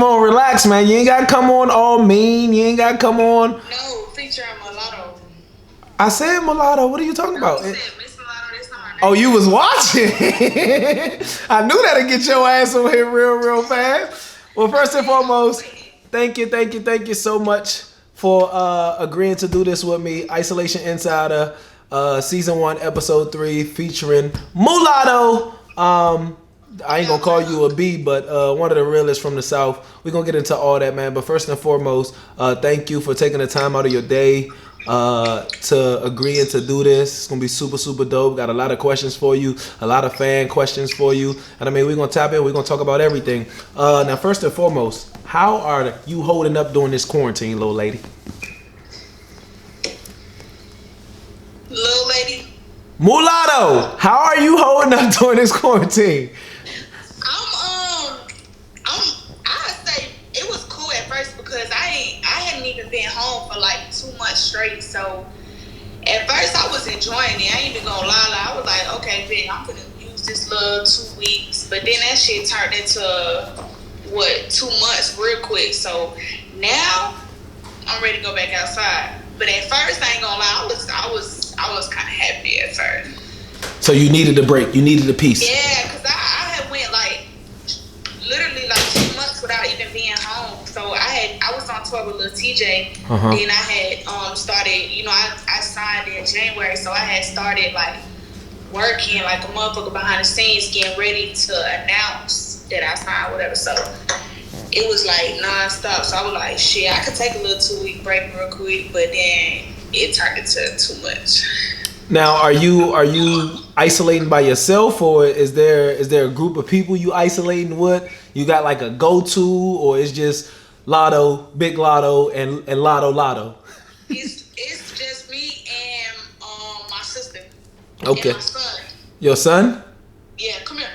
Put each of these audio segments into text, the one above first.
come on, relax, man. You ain't gotta come on all mean. You ain't gotta come on. No, feature Mulatto. I said mulatto. What are you talking about? You said Miss Mulatto. That's not my name. Oh, you was watching. I knew that'd get your ass over here real fast. Well, first and foremost, thank you so much for agreeing to do this with me. Isolation Insider, season 1, episode 3, featuring Mulatto. I ain't gonna call you a B, but one of the realest from the South. We're gonna get into all that, man. But first and foremost, thank you for taking the time out of your day to agreeing to do this. It's gonna be super dope. Got a lot of questions for you, a lot of fan questions for you, and I mean we're gonna tap in. We're gonna talk about everything. Now, first and foremost, how are you holding up during this quarantine, little lady? Little lady. Mulatto, how are you holding up during this quarantine? I say it was cool at first because I hadn't even been home for like 2 months straight. So at first I was enjoying it. I ain't even gonna lie. I was like, okay, Ben, I'm gonna use this little 2 weeks. But then that shit turned into 2 months real quick. So now I'm ready to go back outside. But at first I ain't gonna lie, I was kind of happy at first. So you needed a break. You needed a peace. Yeah, because I had went like literally like 2 months without even being home. So I was on tour with Lil TJ. Then I had started, I signed in January, so I had started like working like a motherfucker behind the scenes, getting ready to announce that I signed, whatever. So it was like non-stop. So I was like, shit, I could take a little 2-week break real quick, but then it turned into too much. Now, are you isolating by yourself, or is there a group of people you isolating with? You got like a go-to, or it's just Lotto, Big Lotto, and Lotto? It's just me and my sister. Okay. And my son. Your son? Yeah, come here.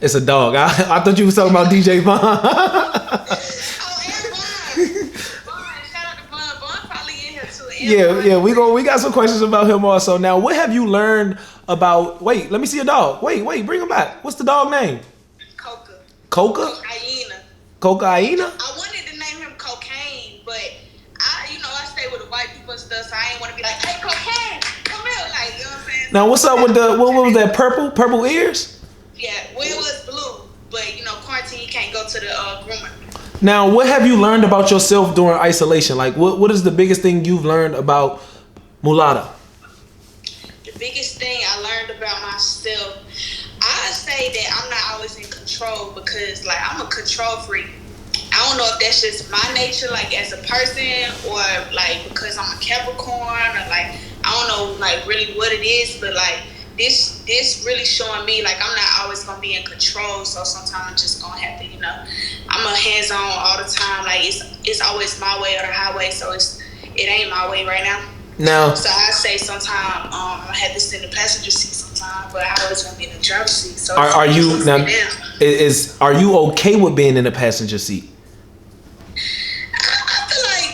It's a dog. I thought you was talking about DJ Vaughn. Oh, and Vaughn. Shout out to Vaughn. Vaughn probably in here too. Yeah. We got some questions about him also. Now, what have you learned about? Wait, let me see your dog. Wait, bring him back. What's the dog name? Coca. Cocaina. I wanted to name him Cocaine, but I stay with the white people and stuff, so I ain't want to be like, hey, Cocaine, come here, like, you know what I'm saying? Now, what's up with what was that purple ears? Yeah, well, it was blue, but quarantine, you can't go to the groomer. Now, what have you learned about yourself during isolation? Like, what is the biggest thing you've learned about Mulatto? The biggest thing I learned about myself, I say that I'm not always in control because, like, I'm a control freak. I don't know if that's just my nature, like, as a person, or, like, because I'm a Capricorn, or, like, I don't know, like, really what it is, but, like, this really showing me, like, I'm not always going to be in control, so sometimes I'm just going to have to, I'm a hands-on all the time, like, it's always my way or the highway, so it ain't my way right now. No. So I say sometimes I have to sit in the passenger seat sometimes, but I always want to be in the driver's seat. So are you now? Are you okay with being in the passenger seat? I feel like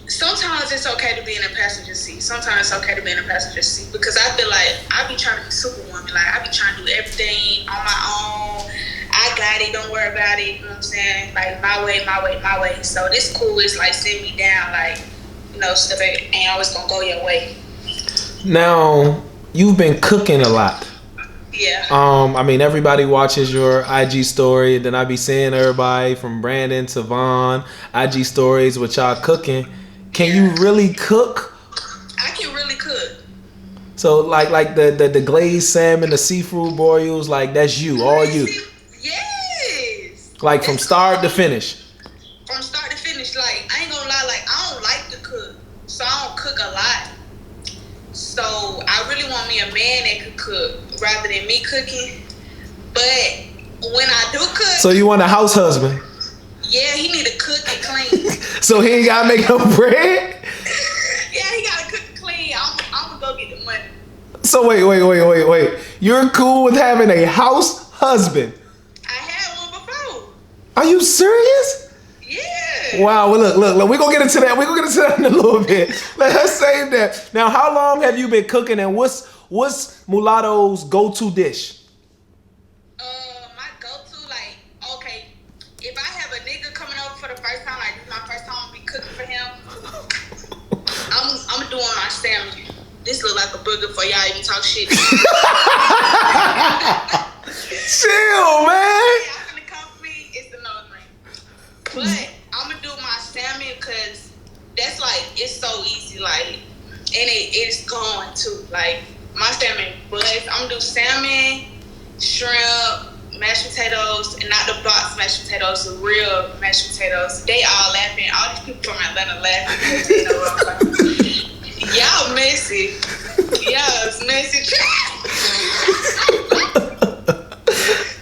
sometimes it's okay to be in a passenger seat. Sometimes it's okay to be in a passenger seat because I feel like I be trying to be superwoman. Like I be trying to do everything on my own. I got it. Don't worry about it. You know what I'm saying? Like my way. So this cool is like sit me down. Like stuff ain't always gonna go your way. Now you've been cooking a lot. Yeah. I mean, everybody watches your IG story, and then I be seeing everybody from Brandon to Vaughn IG stories with y'all cooking. Can you really cook? I can really cook. So like the glazed salmon, the seafood boils, like that's you, all you. Yes. Like from start to finish. From start to finish, like I ain't gonna lie, like I don't like to cook, so I don't cook a lot. So I really want me a man that could cook rather than me cooking. But when I do cook, so you want a house husband? Yeah, he need to cook and clean. So he ain't gotta make no bread? Yeah, he gotta cook and clean. I'm gonna go get the money. So wait. You're cool with having a house husband? I had one before. Are you serious? Yeah. Wow. Well, look. We're gonna get into that. In a little bit. Let's save that. Now, how long have you been cooking, and what's Mulatto's go-to dish? My go-to, like, okay, if I salmon. This look like a burger for y'all if you talk shit. Chill, man. Y'all gonna come for me, it's the no-brainer. But I'm gonna do my salmon because that's like, it's so easy, like, and it's going too. Like, my salmon, but I'm gonna do salmon, shrimp, mashed potatoes, and not the box mashed potatoes, the real mashed potatoes. They all laughing. All these people from Atlanta laughing because they know what I'm talking about. Y'all messy. Y'all's messy.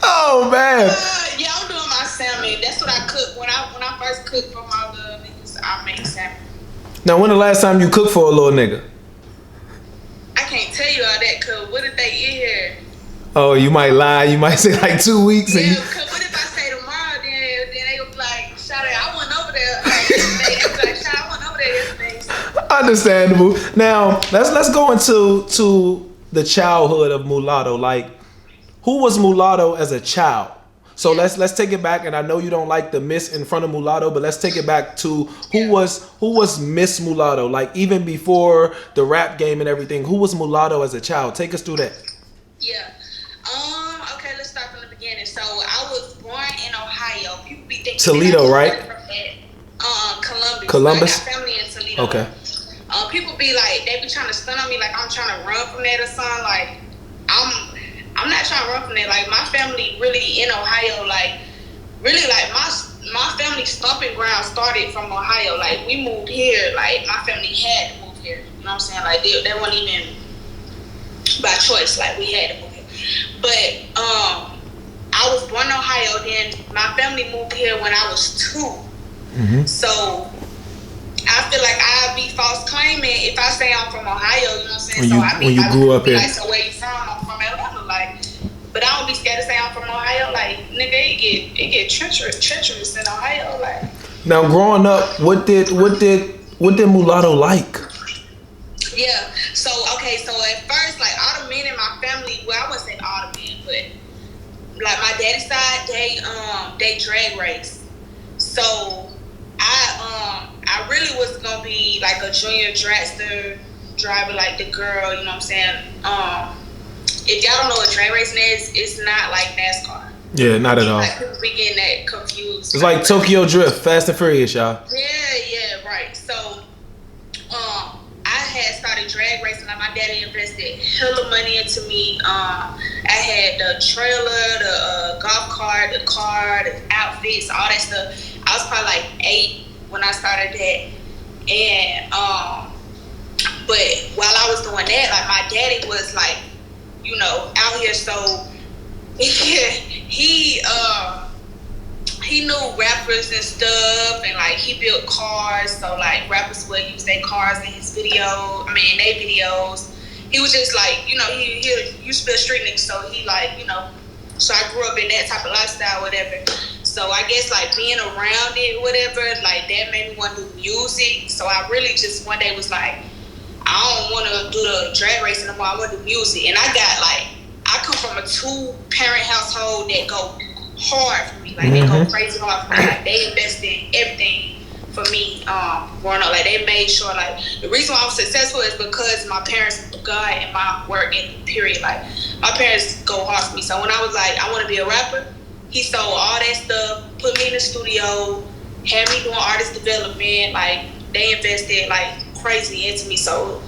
Oh man. Yeah, I'm doing my salmon. That's what I cook when I first cook for my little niggas. I make salmon. Now, when the last time you cooked for a little nigga? I can't tell you all that because what if they in here? Oh, you might lie. You might say like 2 weeks. Yeah, And because what if I say tomorrow, then they gonna be like, Shawty, I went over there yesterday. They be like, Shawty, I went over there yesterday. So, Understandable. Now, let's go into the childhood of Mulatto. Like, who was Mulatto as a child? So let's take it back, and I know you don't like the Miss in front of Mulatto, but let's take it back to who was Miss Mulatto? Like, even before the rap game and everything, who was Mulatto as a child? Take us through that. yeah. Okay, let's start from the beginning. So I was born in Ohio. People be thinking Toledo, right? Columbus. Columbus? I got family in Toledo. Okay. People be like, they be trying to stun on me like I'm trying to run from that or something. Like, I'm not trying to run from that. Like, my family really in Ohio. Like, really, like, my family stomping ground started from Ohio. Like, we moved here. Like, my family had to move here. You know what I'm saying? Like, they weren't even by choice. Like, we had to move here. But I was born in Ohio. Then my family moved here when I was 2. Mm-hmm. So I feel like I'd be false claiming if I say I'm from Ohio, you know what I'm saying? When you grew up here. Like, so where you from? I'm from Atlanta, like, but I don't be scared to say I'm from Ohio, like, nigga, it get treacherous in Ohio, like. Now, growing up, what did Mulatto like? Yeah, so okay, so at first, like, all the men in my family, well, I wouldn't say all the men, but like my daddy's side, they drag race. So I really was gonna be like a junior dragster driver, like the girl, you know what I'm saying? If y'all don't know what drag racing is, it's not like NASCAR. Yeah, not at all. Like, people be getting that confused. It's like Tokyo Drift, Fast and Furious, y'all. Yeah, right. So, I had started drag racing. Like, my daddy invested hella money into me. I had the trailer, the golf cart, the car, the outfits, all that stuff. I was probably like 8 when I started that. And, but while I was doing that, like, my daddy was like, you know, out here. So he knew rappers and stuff, and like he built cars. So like rappers would use their cars in his their videos. He was just like, you know, he used to be a street nigga, so he like, you know. So I grew up in that type of lifestyle, whatever. So I guess like being around it, whatever, like that made me want to do music. So I really just one day was like, I don't want to do the drag racing anymore. I want to do music. And I come from a 2-parent household that go hard for me. Like, they go crazy hard for me. Like, they invest in everything for me growing up. Like, they made sure, like, the reason why I was successful is because my parents, God, and my work, and period. Like, my parents go hard for me. So when I was like, I want to be a rapper, he sold all that stuff, put me in the studio, had me doing artist development. Like, they invested, like, crazy into me. So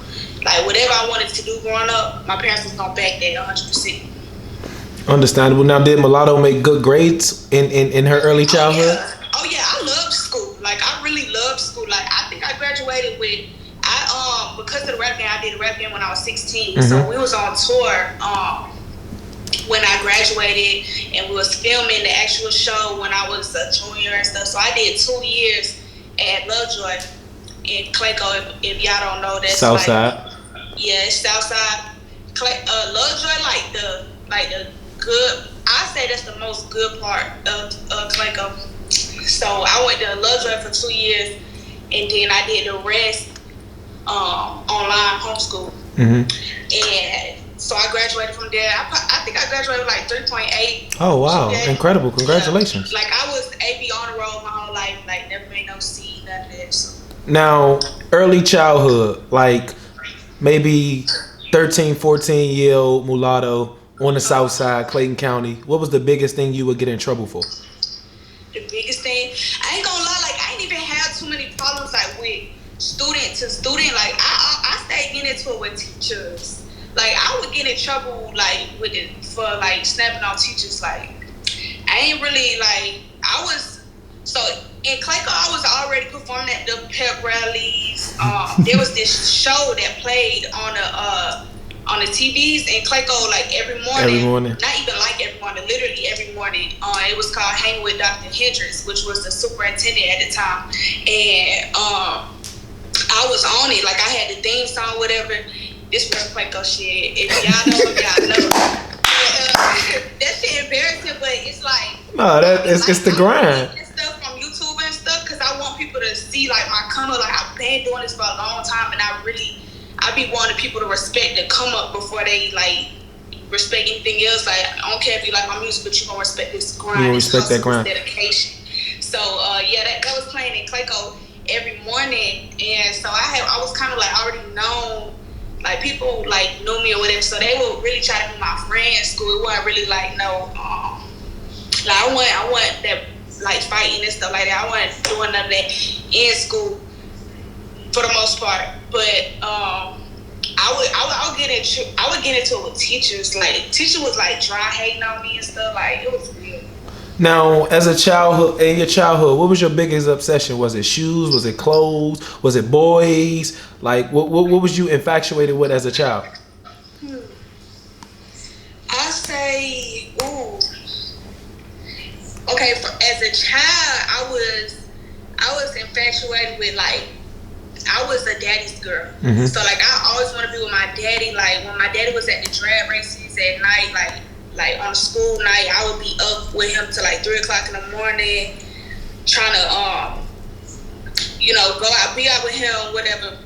like whatever I wanted to do growing up, my parents was gonna back that 100%. Understandable. Now, did Mulatto make good grades in her early childhood? Oh yeah, I loved school. Like, I really loved school. Like, I think I graduated with because of the rap game. I did a rap game when I was 16. So we was on tour when I graduated, and we was filming the actual show when I was a junior and stuff. So I did 2 years at Lovejoy in Clayco. If y'all don't know, that's Southside. Yeah, it's Southside. Lovejoy, like the good. I say that's the most good part of Clayco. So I went to Lovejoy for 2 years, and then I did the rest online homeschool. And so I graduated from there. I think I graduated with like 3.8. Oh wow, incredible! Congratulations. Yeah. Like, I was AP on the road my whole life. Like, never made no C, none of that. So. Now, early childhood, like, maybe 13, 14-year-old mulatto on the south side, Clayton County, what was the biggest thing you would get in trouble for? The biggest thing, I ain't gonna lie, like I ain't even had too many problems like with student to student. Like I stayed getting into it with teachers. Like I would get in trouble like with it for like snapping on teachers. Like I ain't really like I was so in Clayco I was already performing at the pep rallies. There was this show that played on the TVs in Clayco like every morning. Every morning. Not even like every morning, literally every morning. It was called Hang with Dr. Hendricks, which was the superintendent at the time. And I was on it, like I had the theme song, whatever. This was Clayco shit. If y'all know, y'all know. That shit embarrassing, but it's like No, it's the grind. And stuff from YouTube and stuff, because I want people to see like my come up. Like I've been doing this for a long time, and I be wanting people to respect the come up before they like respect anything else. Like I don't care if you like my music, but you gonna respect this grind. You gonna respect that grind. Dedication. So yeah, that was playing in Clayco every morning, and so I was kind of like already known. Like people like knew me or whatever, so they would really try to be my friend in school. It wasn't really like no, like I want that like fighting and stuff like that. I wasn't doing none of that in school for the most part. But I would get into it with teachers. Like teacher was like dry hating on me and stuff. Like it was weird. Now, as a childhood, in your childhood, what was your biggest obsession? Was it shoes? Was it clothes? Was it boys? Like, what was you infatuated with as a child? I say, okay. As a child, I was infatuated with like, I was a daddy's girl. Mm-hmm. So like, I always want to be with my daddy. Like when my daddy was at the drag races at night, like on a school night, I would be up with him till like 3:00 in the morning, trying to go out, be out with him, whatever.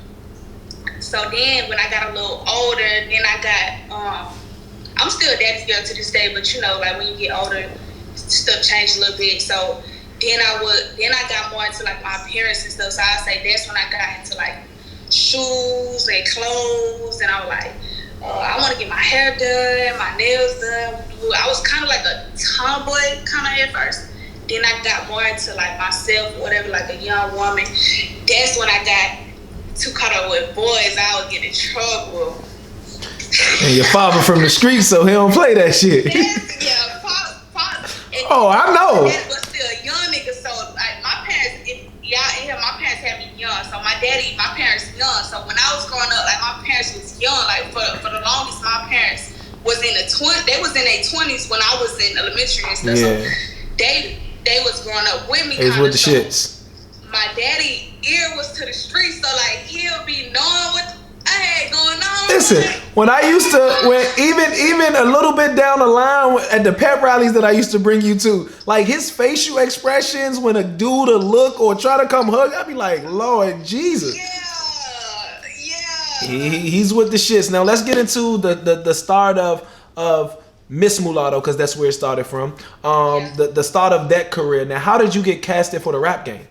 So then when I got a little older, then I got I'm still a daddy's girl to this day, but like when you get older, stuff changed a little bit. So then I got more into like my appearance and stuff. So I say that's when I got into like shoes and clothes, and I was like, I want to get my hair done, my nails done. I was kind of like a tomboy kind of at first. Then I got more into like myself, whatever, like a young woman. That's when I got too caught up with boys. I would get in trouble. And your father from the street, so he don't play that shit. Yeah, father. Oh, I know. Dad was still a young nigga, so like my parents, y'all in here, my parents had me young. So my parents young. So when I was growing up, like my parents was young. Like for the longest, my parents was in the they was in their 20s when I was in elementary and stuff. Yeah. So they was growing up with me. They was with the shits. My daddy ear was to the streets, so like he'll be knowing what I had going on. Listen, when even a little bit down the line at the pep rallies that I used to bring you to, like his facial expressions when a dude would look or try to come hug, I'd be like, Lord Jesus. Yeah. He's with the shits. Now let's get into the start of Miss Mulatto, because that's where it started from. The start of that career. Now, how did you get casted for the rap game?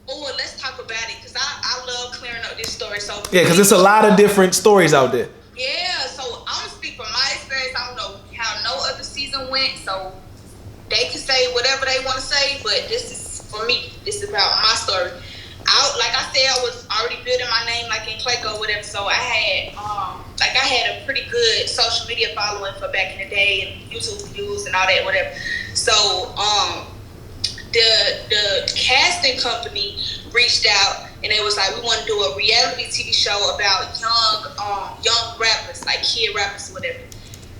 Oh, let's talk about it, because I love clearing up this story. So yeah, because there's a lot of different stories out there. Yeah, so I'm gonna speak from my experience. I don't know how no other season went, so they can say whatever they want to say, but this is for me. This is about my story. Like I said, I was already building my name like in Clayco or whatever, so I had a pretty good social media following for back in the day and YouTube views and all that, whatever. So the casting company reached out and it was like, we want to do a reality TV show about young rappers, like kid rappers or whatever.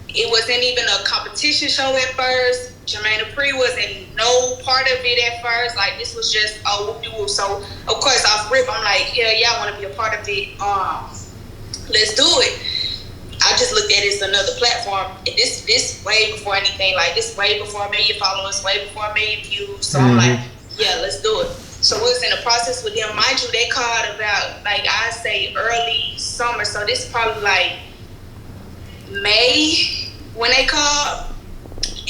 It wasn't even a competition show at first. Jermaine Dupri wasn't no part of it at first. Like this was just whoop-de-whoop. So of course off rip, I'm like, hell yeah, I want to be a part of it. Let's do it. I just looked at it as another platform. And this way before anything. Like this way before 1 million followers, way before 1 million views. So I'm like, yeah, let's do it. So we was in the process with them. Mind you, they called about like I say early summer. So this is probably like May when they called.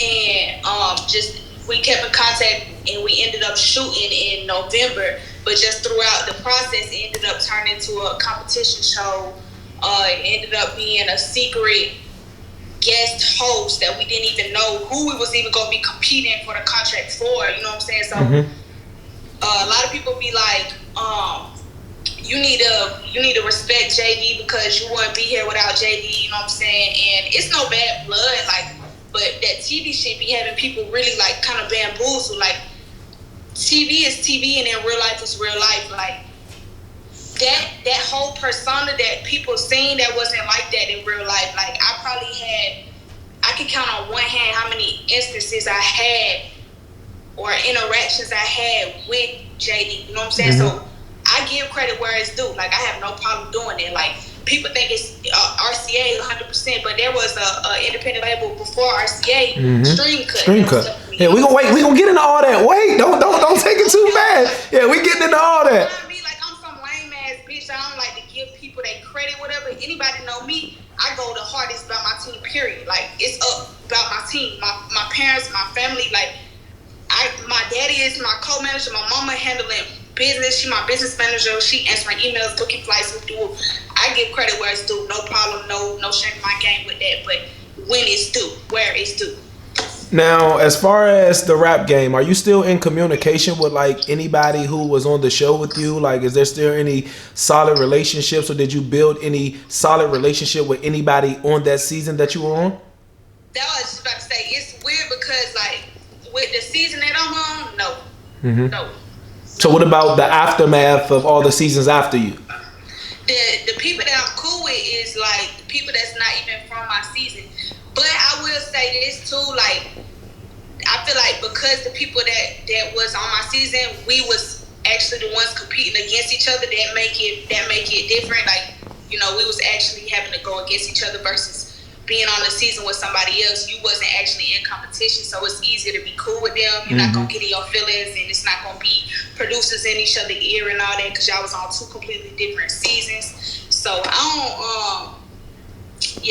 And just we kept in contact and we ended up shooting in November. But just throughout the process, it ended up turning into a competition show. It ended up being a secret guest host that we didn't even know who we was even going to be competing for the contract for. You know what I'm saying? So a lot of people be like, you need to respect JD because you wouldn't be here without JD. You know what I'm saying? And it's no bad blood, like, but that TV shit be having people really like kind of bamboozled. Like, TV is TV and then real life is real life. Like, that whole persona that people seen that wasn't like that in real life. Like, I can count on one hand how many instances I had or interactions I had with JD. You know what I'm saying? So I give credit where it's due. Like, I have no problem doing it. Like, people think it's RCA 100%, but there was a independent label before RCA, Stream Cut. Yeah, we gonna get into all that. Wait, don't take it too bad. Yeah, we getting into all that. You know what I mean? Like, I'm some lame ass bitch. I don't like to give people that credit, whatever. Anybody know me? I go the hardest about my team. Period. Like, it's up about my team, my parents, my family. Like, my daddy is my co-manager. My mama handling business. She my business manager. She answering emails, booking flights. I give credit where it's due. No problem. No shame in my game with that. But when it's due, where it's due. Now, as far as the rap game, are you still in communication with like anybody who was on the show with you? Like, is there still any solid relationships, or did you build any solid relationship with anybody on that season that you were on? That was just about to say, it's weird because like with the season that I'm on, no. So what about the aftermath of all the seasons after you? The people that I'm cool with is like the people that's not even from my season. But I will say this too, like, I feel like because the people that was on my season, we was actually the ones competing against each other, that make it different. Like, you know, we was actually having to go against each other versus being on the season with somebody else. You wasn't actually in competition, so it's easier to be cool with them. You're not gonna get in your feelings, and it's not gonna be producers in each other's ear and all that, because y'all was on two completely different seasons. So I don't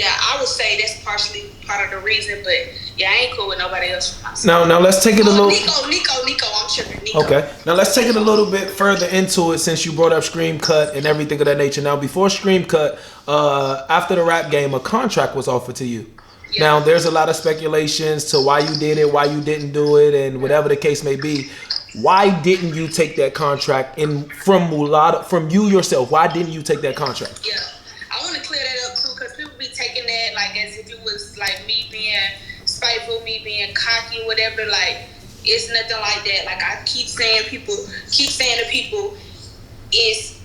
I would say that's partially part of the reason, but yeah, I ain't cool with nobody else from my side. Now let's take it a little. Nico, I'm tripping. Nico. Okay. Now let's take it a little bit further into it, since you brought up Scream Cut and everything of that nature. Now, before Scream Cut, after the rap game, a contract was offered to you. Yeah. Now, there's a lot of speculations to why you did it, why you didn't do it, and whatever the case may be. Why didn't you take that contract from Mulatto, from you yourself? Why didn't you take that contract? Yeah, I want to clear that up too, because people be taking that like as if it was like me being spiteful, me being cocky, whatever. Like, it's nothing like that. Like, I keep saying to people, it's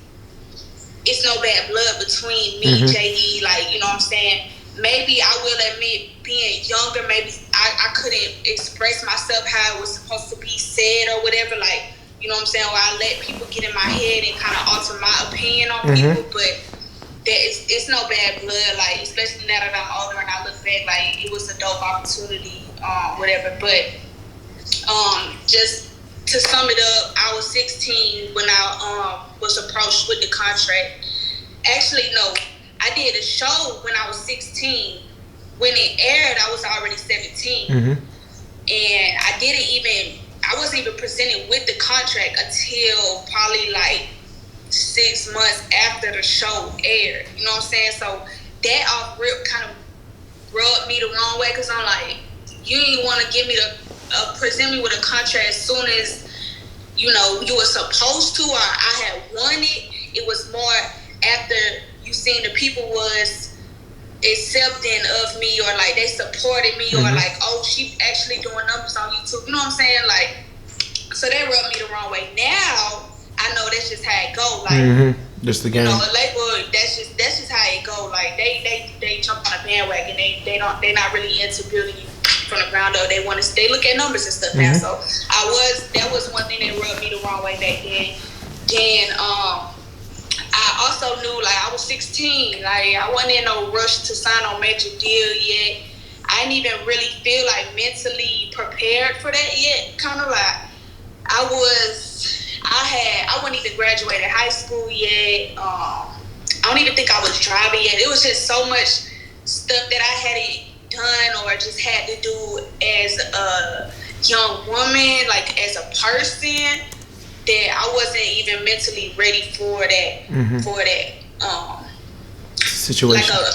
no bad blood between me and JD. Like, you know what I'm saying? Maybe I will admit, being younger, maybe I couldn't express myself how it was supposed to be said or whatever. Like, you know what I'm saying? Or I let people get in my head and kind of alter my opinion on people. But it's no bad blood. Like, especially now that I'm older and I look back, like, it was a dope opportunity, whatever. But just to sum it up, I was 16 when I was approached with the contract. Actually, no. I did a show when I was 16. When it aired, I was already 17. And I wasn't even presented with the contract until probably like 6 months after the show aired. You know what I'm saying? So that off rip kind of rubbed me the wrong way, because I'm like, you didn't want to give me present me with a contract as soon as, you know, you were supposed to, or I had won it. It was more after you seen the people was accepting of me, or like they supported me, or like, oh, she actually doing numbers on YouTube. You know what I'm saying? Like, so that rubbed me the wrong way. Now I know that's just how it go. Like, just the game. You know, a label, that's just how it go. Like, they jump on a bandwagon. They're not really into building you from the ground up. They look at numbers and stuff now. So that was one thing that rubbed me the wrong way back then. Then I also knew, like, I was 16. Like, I wasn't in no rush to sign a major deal yet. I didn't even really feel like mentally prepared for that yet. Kind of like I wasn't even graduated high school yet. I don't even think I was driving yet. It was just so much stuff that I hadn't done or just had to do as a young woman, like as a person, that I wasn't even mentally ready for that. For that situation. Like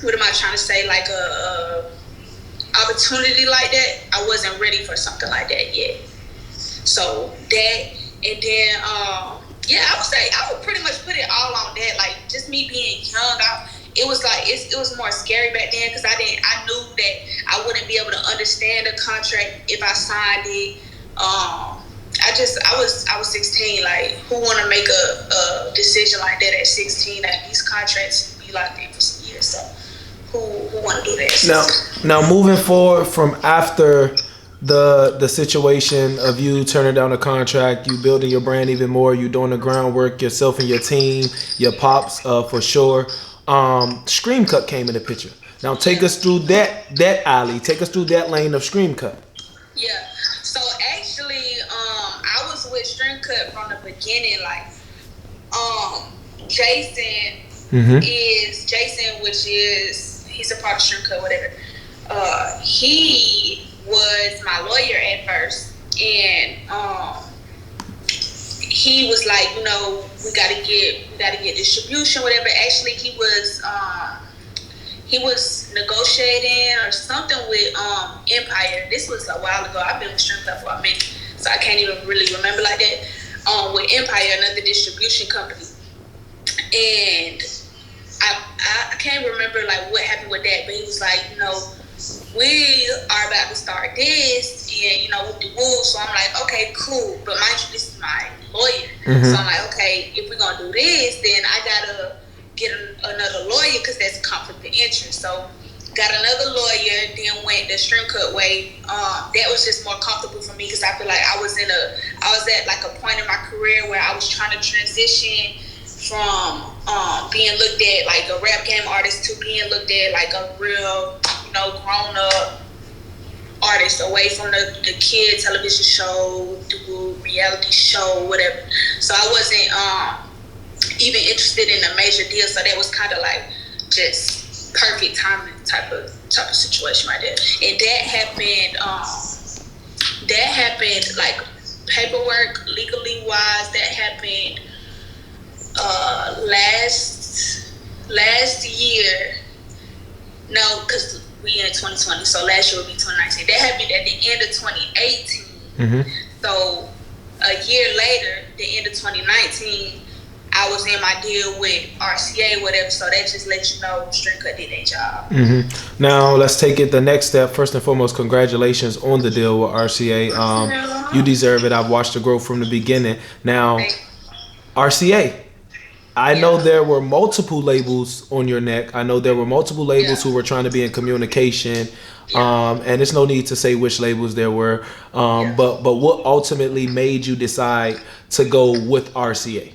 what am I trying to say? Like a opportunity like that. I wasn't ready for something like that yet. So that, and then I would say I would pretty much put it all on that. Like just me being young, it was like it was more scary back then because I knew that I wouldn't be able to understand the contract if I signed it. I was 16. Like, who want to make a decision like that at 16? Like, these contracts be locked in for some years. So, who want to do that? Now, moving forward from after the situation of you turning down a contract, you building your brand even more, you doing the groundwork yourself and your team, your pops for sure. Scream Cut came in the picture. Now, take us through that alley. Take us through that lane of Scream Cut. Yeah. So actually, I was with Stream Cut from the beginning. Like, Jason is Jason, which is he's a part of Stream Cut, whatever. He was my lawyer at first, and he was like, you know, we gotta get distribution, whatever. Actually, he was negotiating or something with Empire. This was a while ago. I've been with Stream Cut for a minute, so I can't even really remember like that. With Empire, another distribution company, and I can't remember like what happened with that. But he was like, you know, we are about to start this, and you know, with the rules. So I'm like, okay, cool. But mind you, this is my lawyer, so I'm like, okay, if we're gonna do this, then I gotta get another lawyer because that's a conflict of interest. So got another lawyer, then went the Stream Cut way. That was just more comfortable for me because I feel like I was at like a point in my career where I was trying to transition from being looked at like a rap game artist to being looked at like a real, you know, grown up artist, away from the kid television show, the reality show, whatever. So I wasn't even interested in a major deal, so that was kind of like just perfect timing type of situation right there. And that happened like paperwork legally wise, that happened last year. No, because we in 2020, so last year would be 2019. That happened at the end of 2018. So a year later, the end of 2019, I was in my deal with RCA, whatever. So that just lets you know Stream Cut did their job. Now let's take it the next step. First and foremost, congratulations on the deal with RCA. You deserve it. I've watched the growth from the beginning. Now, RCA. I know there were multiple labels on your neck. I know there were multiple labels who were trying to be in communication. And there's no need to say which labels there were. But what ultimately made you decide to go with RCA?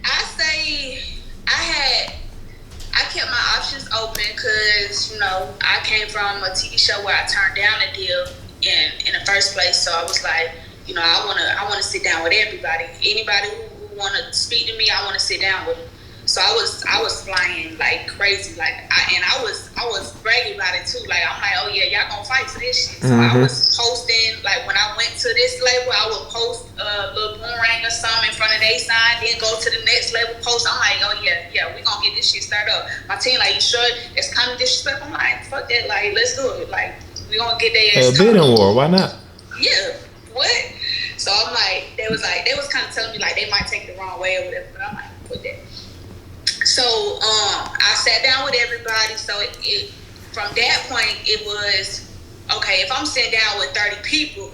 I say I kept my options open because, you know, I came from a TV show where I turned down a deal in the first place. So I was like, you know, I wanna sit down with everybody. Anybody who wanna speak to me, I wanna sit down with them. So I was flying like crazy, like I was bragging about it too. Like I'm like, oh yeah, y'all gonna fight for this shit. So I was posting, like when I went to this label, I would post a little boomerang or something in front of their sign, then go to the next label post. I'm like, oh yeah, we gonna get this shit started up. My team like, you sure? It's kind of disrespectful. I'm like, fuck that, like let's do it. Like we gonna get their ass. Bidding war, why not? Yeah, what? So I'm like, they was kind of telling me like they might take it the wrong way or whatever, but I'm like, fuck that. So I sat down with everybody. So it from that point it was okay. If I'm sitting down with 30 people,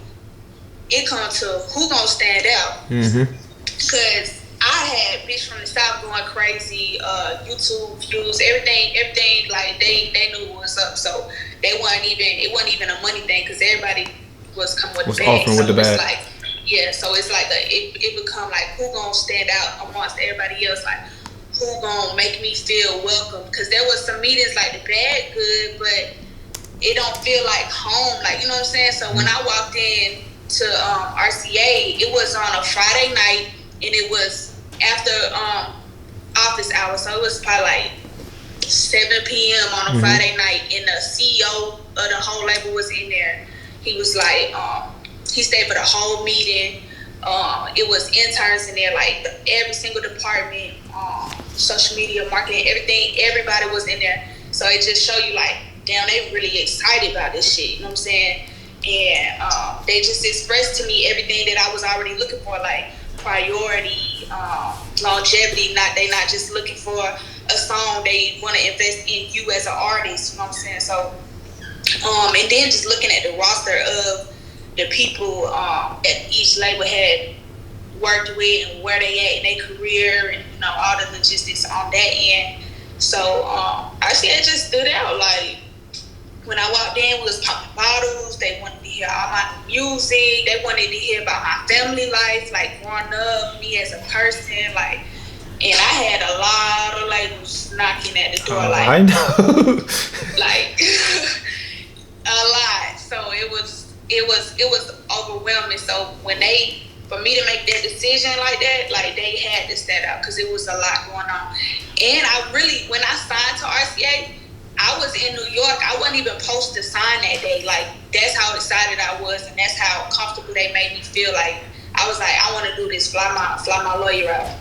it comes to who gonna stand out. Because I had bitch from the South going crazy, YouTube views, everything. Like they knew what was up. So it wasn't even a money thing because everybody was coming with the bag. So it's like, yeah. So it's like it become like who gonna stand out amongst everybody else, like. Who gonna make me feel welcome? Because there was some meetings like the bad good, but it don't feel like home, like you know what I'm saying. So when I walked in to RCA, it was on a Friday night and it was after office hours, so it was probably like 7 p.m. on a Friday night, and the CEO of the whole label was in there. He was like, he stayed for the whole meeting. It was interns in there, like every single department, social media, marketing, everything. Everybody was in there. So it just show you like, damn, they really excited about this shit. You know what I'm saying? And they just expressed to me everything that I was already looking for, like priority, longevity. They not just looking for a song. They want to invest in you as an artist. You know what I'm saying? So, and then just looking at the roster of the people that each label had worked with and where they at in their career, and you know, all the logistics on that end. So actually it just stood out. Like when I walked in, we was popping bottles. They wanted to hear all my music. They wanted to hear about my family life, like growing up, me as a person, like. And I had a lot of labels knocking at the door, like I know, like a lot. So it was overwhelming. So when for me to make that decision like that, like they had to stand out because it was a lot going on. And I really, when I signed to RCA, I was in New York. I wasn't even supposed to sign that day. Like that's how excited I was, and that's how comfortable they made me feel. Like I was like, I want to do this. Fly my lawyer out.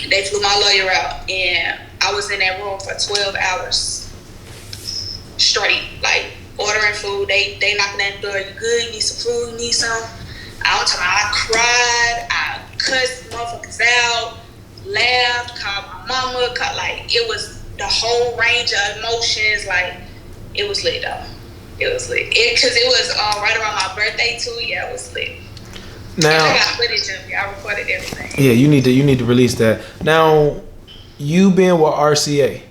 They flew my lawyer out, and I was in that room for 12 hours straight, like ordering food. They knocking at the door. You good? You need some food? You need some? I cried. I cussed motherfuckers out, laughed, called my mama. It was the whole range of emotions. Like it was lit though. It was lit. Because it was right around my birthday too. Yeah, it was lit. Now, and I got footage of it. I recorded everything. Yeah, you need to release that. Now, you being with RCA,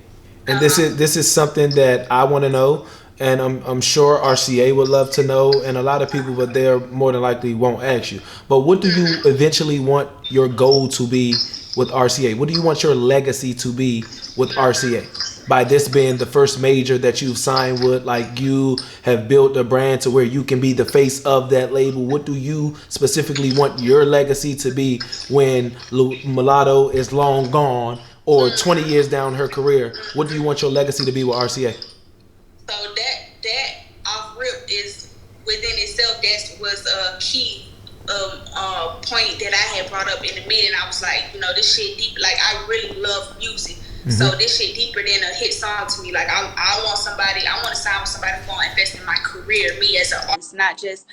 and this is something that I want to know, and I'm sure RCA would love to know, and a lot of people, but they're more than likely won't ask you. But what do you eventually want your goal to be with RCA? What do you want your legacy to be with RCA? By this being the first major that you've signed with, like you have built a brand to where you can be the face of that label. What do you specifically want your legacy to be when Mulatto is long gone or 20 years down her career? What do you want your legacy to be with RCA? So that off rip is within itself. That was a key point that I had brought up in the meeting. I was like, you know, this shit deep. Like I really love music. So this shit deeper than a hit song to me. Like I want to sign with somebody who's gonna invest in my career, me as an artist, not just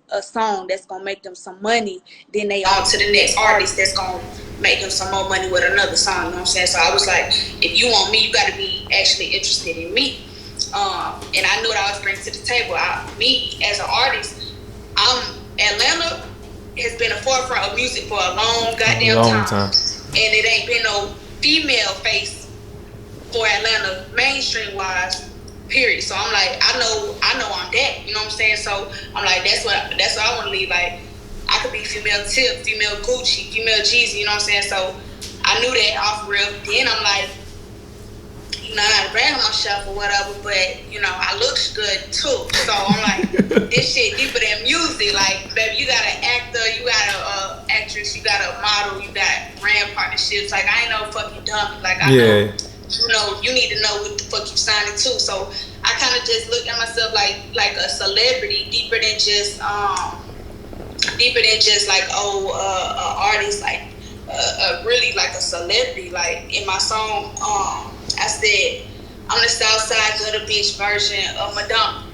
a song that's gonna make them some money. Then they on to the next artist that's gonna make them some more money with another song. You know what I'm saying? So I was like, if you want me, you gotta be actually interested in me. And I knew what I was bringing to the table. Me as an artist, Atlanta has been a forefront of music for a long goddamn time. And it ain't been no female face for Atlanta mainstream wise, period. So I'm like, I know I'm that, you know what I'm saying? So I'm like, that's what I want to leave. Like I could be female Tip, female Gucci, female Jeezy, you know what I'm saying? So I knew that off real. Then I'm like, you know, I brand myself or whatever, but you know, I look good too. So I'm like, this shit deeper than music. Like, baby, you got an actor, you got a actress, you got a model, you got brand partnerships. Like, I ain't no fucking dummy. Like, I know, you know, you need to know what the fuck you signing to. So I kind of just look at myself like a celebrity, deeper than just like artist, like really like a celebrity. Like in my song, I said I'm the Southside Gutter Bitch version of Madonna.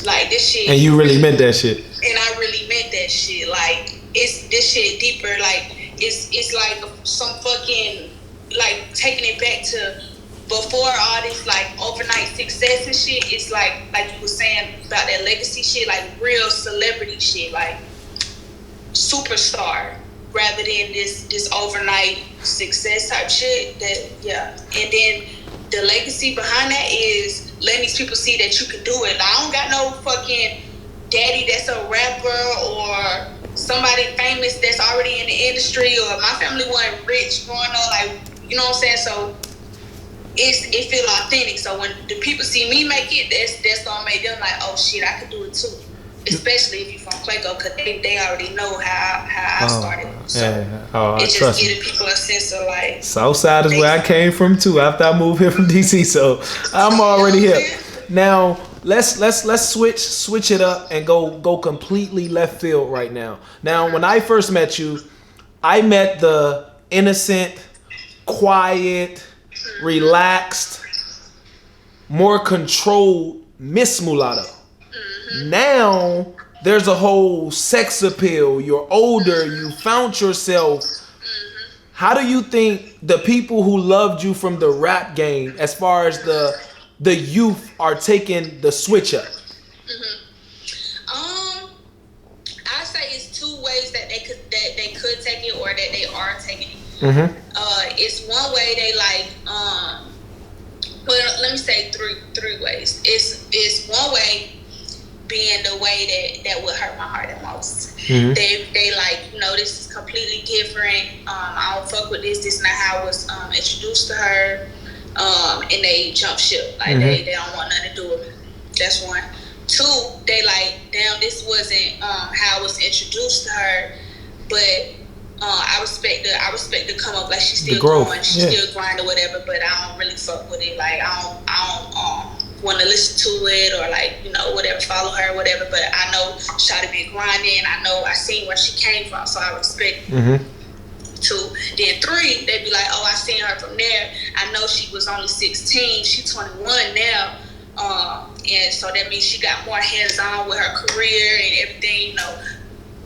Like this shit. And you really meant that shit. And I really meant that shit. Like it's this shit deeper. Like it's like some fucking like taking it back to before all this like overnight success and shit. It's like you were saying about that legacy shit, like real celebrity shit, like superstar, rather than this overnight success type shit. That and then the legacy behind that is letting these people see that you can do it. Like, I don't got no fucking daddy that's a rapper or somebody famous that's already in the industry, or my family wasn't rich growing up, like, you know what I'm saying? So it feel authentic. So when the people see me make it, that's gonna make them like, oh shit, I could do it too. especially if you're from Clayco, because they already know how I started. So it's just trust giving people a sense of like Southside is where I came from too. After I moved here from DC, so I'm already here. Now let's switch it up and go completely left field right now. Now when I first met you, I met the innocent, quiet, relaxed, more controlled Miss Mulatto. Now there's a whole sex appeal. You're older. You found yourself. How do you think the people who loved you from the rap game, as far as the youth, are taking the switch up? I say it's two ways that they could take it, or that they are taking it. It's one way they like. Well, let me say three ways. It's one way being the way that would hurt my heart the most. They like, this is completely different. I don't fuck with this. This is not how I was introduced to her. And they jump ship. Like they don't want nothing to do with it. That's one. Two, they like, damn, this wasn't how I was introduced to her, but I respect the come up, like she's still growing, she's still grinding or whatever, but I don't really fuck with it. Like I don't want to listen to it, or like, whatever, follow her or whatever, but I know Shawty been grinding. I seen where she came from, so I respect it. Two. Then three, they be like, oh, I seen her from there. I know she was only 16. She's 21 now. And so that means she got more hands-on with her career and everything,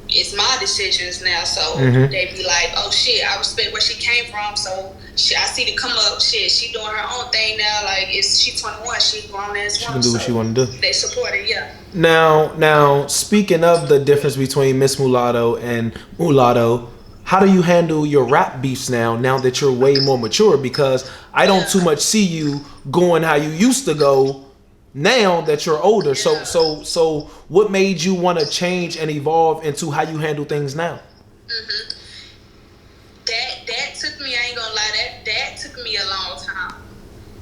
It's my decisions now. So they be like, oh, shit, I respect where she came from. So I see the come up. Shit, she doing her own thing now. Like, she 21. She grown as she can do what she want to do. They support it, yeah. Now, speaking of the difference between Miss Mulatto and Mulatto, how do you handle your rap beefs now that you're way more mature? Because I don't too much see you going how you used to go now that you're older. Yeah. So what made you want to change and evolve into how you handle things now? That took me, I ain't gonna lie, that took me a long time.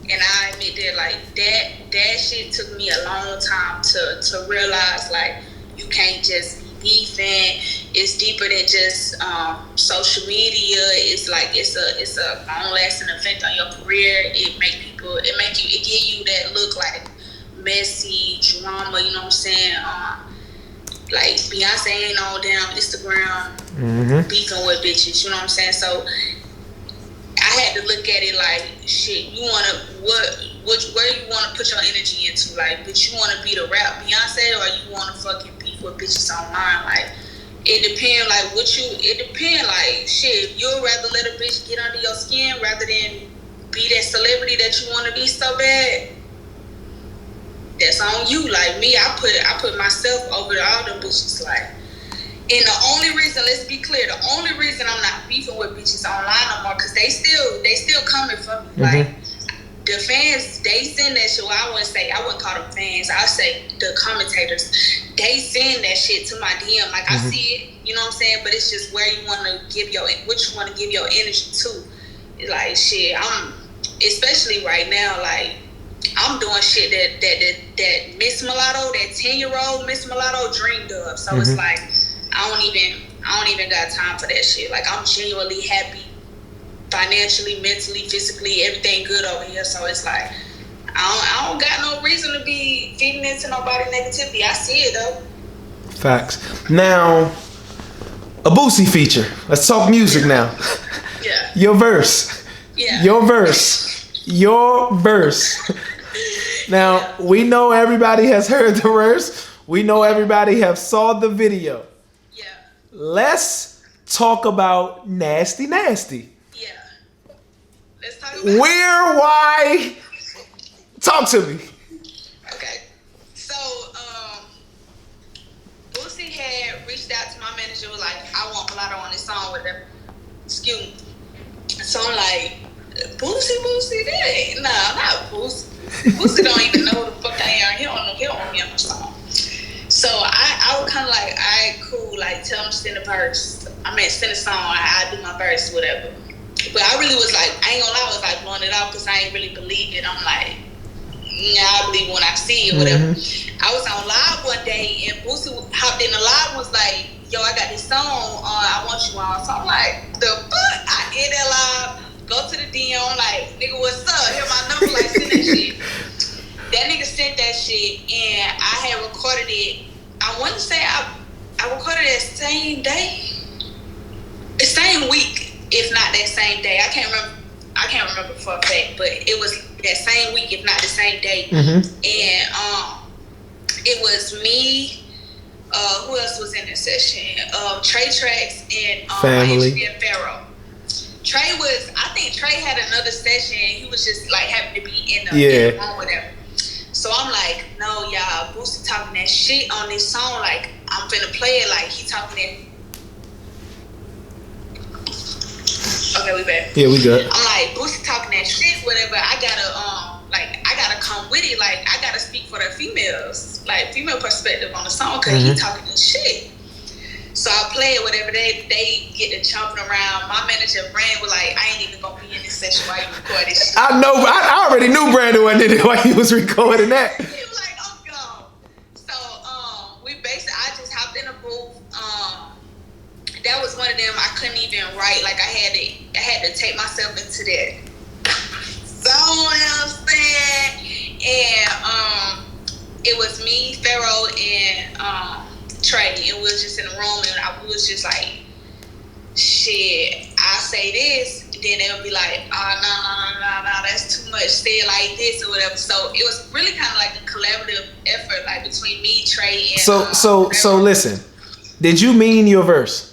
And I admit that, like, that shit took me a long time to realize, like, you can't just beefing. It's deeper than just social media. It's like it's a long lasting effect on your career. It give you that look like messy drama. You know what I'm saying? Like Beyonce ain't on damn Instagram beefing with bitches. You know what I'm saying? So I had to look at it like, shit. You wanna where you wanna put your energy into? Like, but you wanna be the rap Beyonce, or you wanna fucking beef with bitches online? Like, it depends. Like, like, shit. You'd rather let a bitch get under your skin rather than be that celebrity that you wanna be so bad. That's on you. Like me, I put myself over all them bitches. Like, and the only reason, let's be clear, the only reason I'm not beefing with bitches online no more, because they still coming for me. Like, the fans, they send that shit. Well, I wouldn't call them fans. I say the commentators. They send that shit to my DM. Like, I see it, you know what I'm saying? But it's just where you want to give your energy to. It's like, shit, especially right now, like, I'm doing shit that Miss Mulatto, that 10-year-old Miss Mulatto dreamed of. So it's like, I don't even got time for that shit. Like, I'm genuinely happy, financially, mentally, physically, everything good over here. So it's like, I don't got no reason to be feeding into nobody negativity. I see it though. Facts. Now, a Boosie feature. Let's talk music now. Yeah. Your verse. Yeah. Your verse. Now, we know everybody has heard the verse. We know everybody have saw the video. Yeah. Let's talk about Nasty. Yeah. Let's talk about where, why? Talk to me. Okay. So, Boosie had reached out to my manager, was like, I want Mulatto on this song with them. Excuse me. So I'm like, Boosie, that ain't, nah, not Boosie. Boosie don't even know who the fuck I am. He don't know me on the song. So I was kind of like, all right, cool. Like, tell him to send a verse. Send a song. I do my verse, whatever. But I really was like, I ain't gonna lie, I was like blowing it off because I ain't really believed it. I'm like, I believe when I see it, whatever. I was on live one day and Boosie hopped in the live and was like, yo, I got this song I want you on. So I'm like, the fuck? I end that live, go to the DM, like, nigga, what's up? Hear my number, like, send that shit. That nigga sent that shit and I had recorded it. I want to say I recorded it that same day. The same week, if not that same day. I can't remember for a fact, but it was that same week, if not the same day. And it was me. Who else was in the session? Trey Tracks and Family. and Pharaoh. I think Trey had another session. He was just like happy to be in the room, whatever. So I'm like, no, y'all, Boosie talking that shit on this song. Like, I'm finna play it like he talking that. Okay, we back. Yeah, we good. I'm like, Boosie talking that shit, whatever. I gotta come with it. Like, I gotta speak for the females, like female perspective on the song, cause he talking that shit. So I play it, whatever. They get to chomping around. My manager Brand was like, I ain't even gonna be in this session while you record this shit. I know. I already knew Brandon wasn't in it while he was recording that. He was like, I'm gone. So we basically, I just hopped in the booth. That was one of them I couldn't even write. Like I had to take myself into that zone, you know what I'm saying? And it was me, Pharaoh, and Trey. It was just in the room, and I was just like, shit, I say this, then they'll be like, oh, no, that's too much, say it like this or whatever. So it was really kind of like a collaborative effort, like between me, Trey, and So listen, did you mean your verse?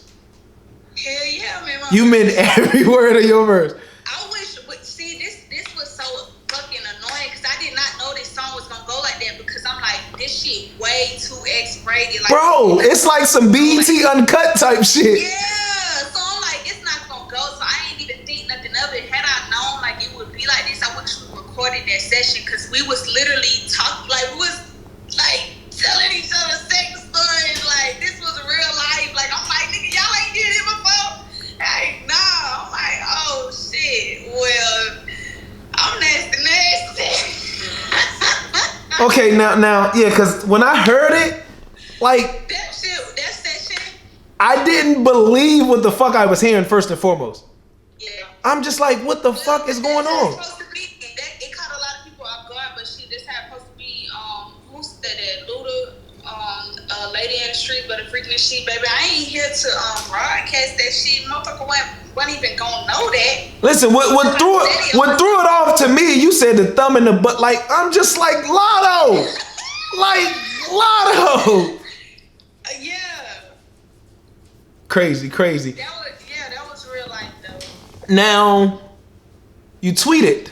Hell yeah, man. You meant every word of your verse. I wish, but see, this was so fucking annoying because I did not know this song was gonna go like that, because I'm like, this shit way too X-rated. Like, bro, it's like some BET Uncut type shit. Yeah, so I'm like, it's not gonna go. So I ain't even think nothing of it. Had I known like it would be like this, I wish we recorded that session, because we was literally talking, like we was like telling each other sex stories. Like this was real life. Like I'm like, nigga, y'all ain't did it before. Like nah. I'm like, oh shit. Well, I'm nasty. Okay, now, yeah, because when I heard it, like that session, I didn't believe what the fuck I was hearing first and foremost. yeah. I'm just like, what the fuck is going on? It caught a lot of people off guard, but shit, this had supposed to be who's that Luda, Lady in the Street, but a freaking shit, baby. I ain't here to broadcast that shit. Motherfucker wasn't even gonna know that. Listen, what threw it off to me, you said the thumb in the butt. Like, I'm just like, Lotto. Like, Lotto. Yeah. Crazy. That was real life though. Now, you tweeted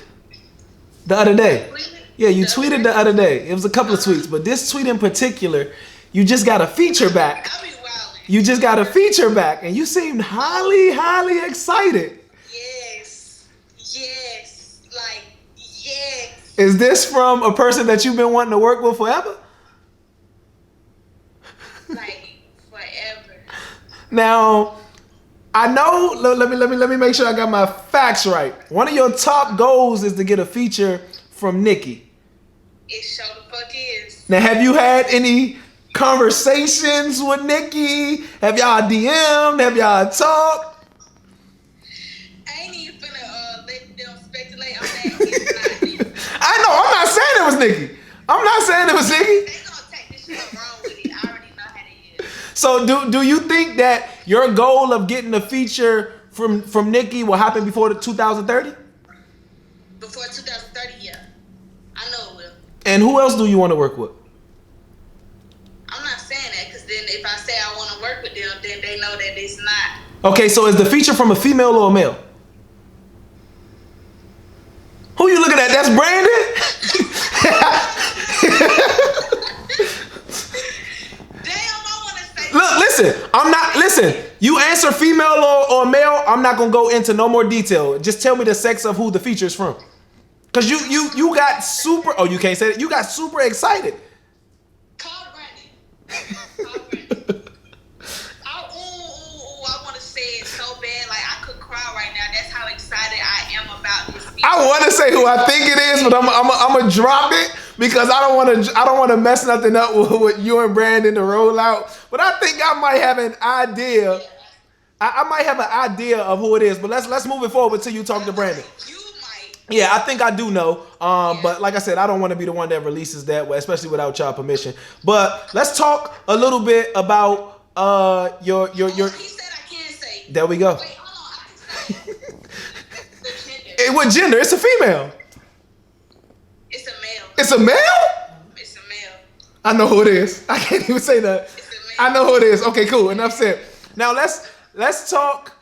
the other day. Yeah, you tweeted the other day. It was a couple of tweets, but this tweet in particular, you just got a feature back. I be wildin'. You just got a feature back, and you seemed highly excited. Yes. Like, yes. Is this from a person that you've been wanting to work with forever? Like, forever. Now, I know. Let me make sure I got my facts right. One of your top goals is to get a feature from Nicki. It sure the fuck is. Now, have you had any conversations with Nicki? Have y'all DM'd? Have y'all talked? I ain't even finna let them speculate on that. It's not them. I know. I'm not saying it was Nicki. They gonna take this shit wrong with it. I already know how they is. So do you think that your goal of getting a feature from Nicki will happen before the 2030? Before 2030, yeah. I know it will. And who else do you want to work with? I'm not saying that, because then if I say I want to work with them, then they know that it's not. Okay, so is the feature from a female or a male? Who you looking at? That's Brandon? Damn, I want to say. Look, listen. You answer female or male, I'm not going to go into no more detail. Just tell me the sex of who the feature is from. Because you got super, oh, you can't say it. You got super excited. Call Brandon. I want to say it so bad. Like, I could cry right now. That's how excited I am about this feature. I want to say who I think it is, but I'm going to drop it. because I don't want to mess nothing up with you and Brandon to roll out. But I think I might have an idea. I might have an idea of who it is. But let's move it forward until you talk to Brandon. You might. Yeah, I think I do know. But like I said, I don't want to be the one that releases that way, especially without y'all permission. But let's talk a little bit about your. He said I can't say. There we go. Wait, hold on. I can say What gender? It's a female. It's a male. It's a male? It's a male. I know who it is. I can't even say that. It's a male. I know who it is. Okay, cool. Enough said. Now let's talk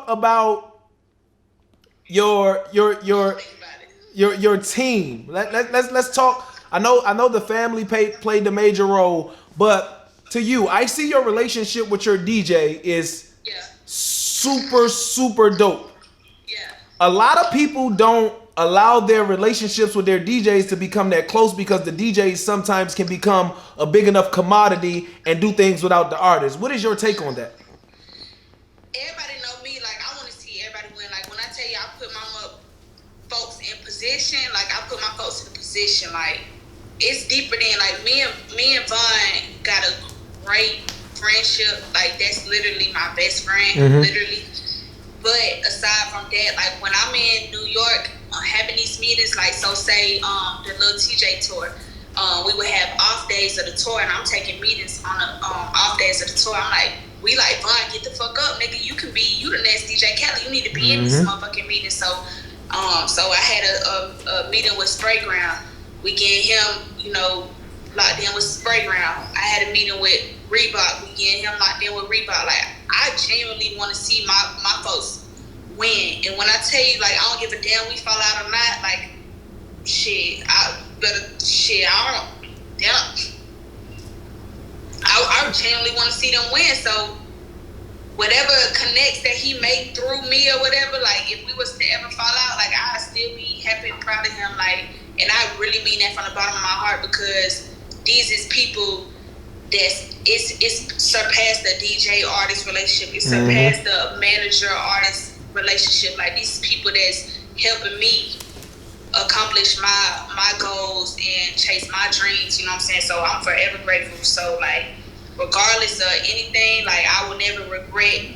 about your team. Let's talk. I know the family played the major role, but to you, I see your relationship with your DJ is super dope. Yeah. A lot of people don't allow their relationships with their DJs to become that close because the DJs sometimes can become a big enough commodity and do things without the artist. What is your take on that? Everybody know me. Like, I want to see everybody win. Like, when I tell you I put my folks in position, like, I put my folks in a position. Like, it's deeper than, like, me and Vaughn got a great friendship. Like, that's literally my best friend, literally. But aside from that, like, when I'm in New York having these meetings, like, so say the little TJ tour, we would have off days of the tour, and I'm taking meetings on the off days of the tour. I'm like, we like, Vaughn, get the fuck up, nigga. You the next DJ Khaled. You need to be in this motherfucking meeting. So I had a meeting with Sprayground. We get him, locked in with Sprayground. I had a meeting with Reebok. We get him locked in with Reebok. Like, I genuinely want to see my folks win. And when I tell you, like, I don't give a damn we fall out or not, like, I genuinely want to see them win. So whatever connects that he made through me or whatever, like, if we was to ever fall out, like, I'd still be happy and proud of him. Like, and I really mean that from the bottom of my heart, because these is people it's surpassed the DJ artist relationship. It's surpassed the manager artist relationship. Like, these people that's helping me accomplish my goals and chase my dreams, you know what I'm saying? So I'm forever grateful. So, like, regardless of anything, like, I will never regret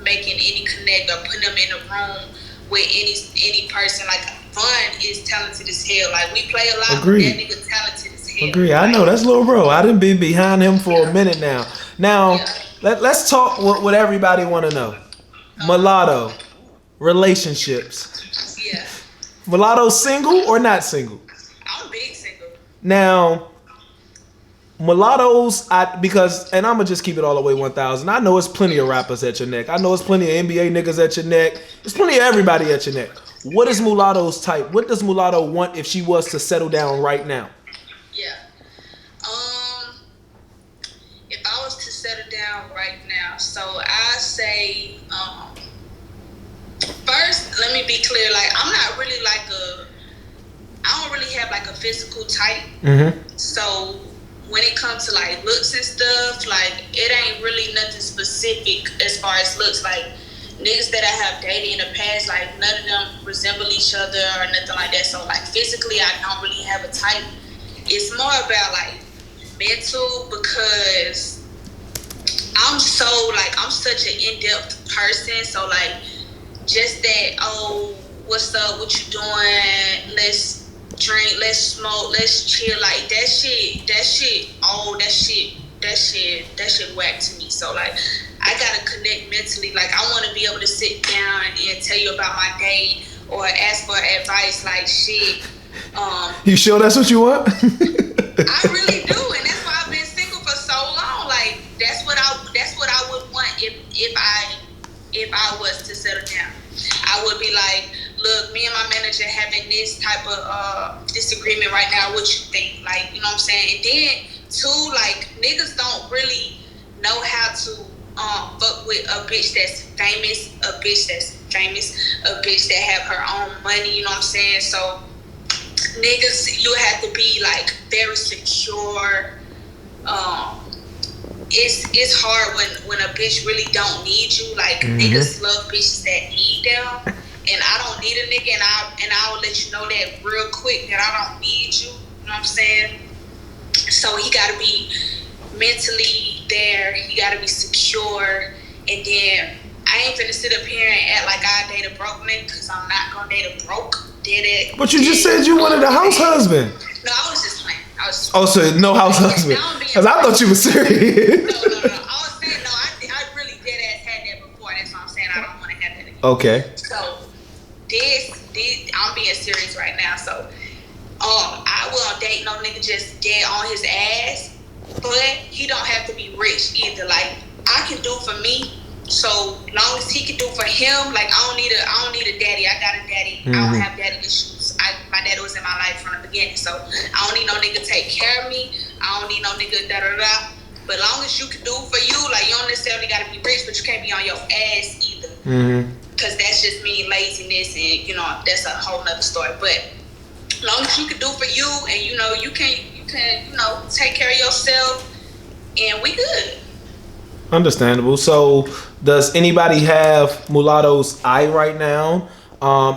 making any connect or putting them in a room with any person. Like, Vaughn is talented as hell. Like, we play a lot. Agreed. That nigga talented as hell. Agree. I know that's little bro. I done been behind him for a minute now. Now, let's talk what everybody want to know. Mulatto, relationships. Yeah. Mulatto single or not single? I'm big single. Now, mulattos, because I'm gonna just keep it all the way 1,000. I know it's plenty of rappers at your neck. I know it's plenty of NBA niggas at your neck. There's plenty of everybody at your neck. What is mulatto's type? What does mulatto want if she was to settle down right now? Yeah. If I was to settle down right now, so I say, first, let me be clear. Like, I'm not really I don't really have like a physical type. So when it comes to like looks and stuff, like, it ain't really nothing specific as far as looks. Like, niggas that I have dated in the past, like, none of them resemble each other or nothing like that. So, like, physically, I don't really have a type. It's more about like mental, because I'm such an in-depth person. So, like, just that, oh, what's up, what you doing, let's drink, let's smoke, let's chill, like, that shit whack to me. So, like, I gotta connect mentally. Like, I want to be able to sit down and tell you about my day or ask for advice. Like, shit. You sure that's what you want? I really do, and that's why I've been single for so long. Like, that's what I would want if I was to settle down. I would be like, look, me and my manager having this type of disagreement right now. What you think? Like, you know what I'm saying? And then too, like, niggas don't really know how to fuck with a bitch that's famous, a bitch that have her own money. You know what I'm saying? So, niggas, you have to be like very secure. It's hard when a bitch really don't need you. Like, niggas love bitches that need them, and I don't don't need a nigga, and I will let you know that real quick that I don't need you. You know what I'm saying? So he gotta be mentally there. He gotta be secure, and then I ain't finna sit up here and act like I date a broke nigga, because I'm not gonna date a broke. But you just said you wanted a house husband. No, I was just playing. So no house husband. Because I thought you were serious. No. I was saying, no, I really dead ass had that before. That's what I'm saying. I don't want to have that again. Okay. So, I'm being serious right now. So, I will date no nigga just dead on his ass. But he don't have to be rich either. Like, I can do for me. So long as he can do for him, like I don't need a daddy. I got a daddy. I don't have daddy issues. My daddy was in my life from the beginning, so I don't need no nigga to take care of me. I don't need no nigga da da da. But long as you can do for you, like you don't necessarily gotta be rich, but you can't be on your ass either. Cause that's just mean laziness, and you know that's a whole nother story. But long as you can do for you, and you know you can take care of yourself, and we good. Understandable. So, does anybody have Mulatto's eye right now?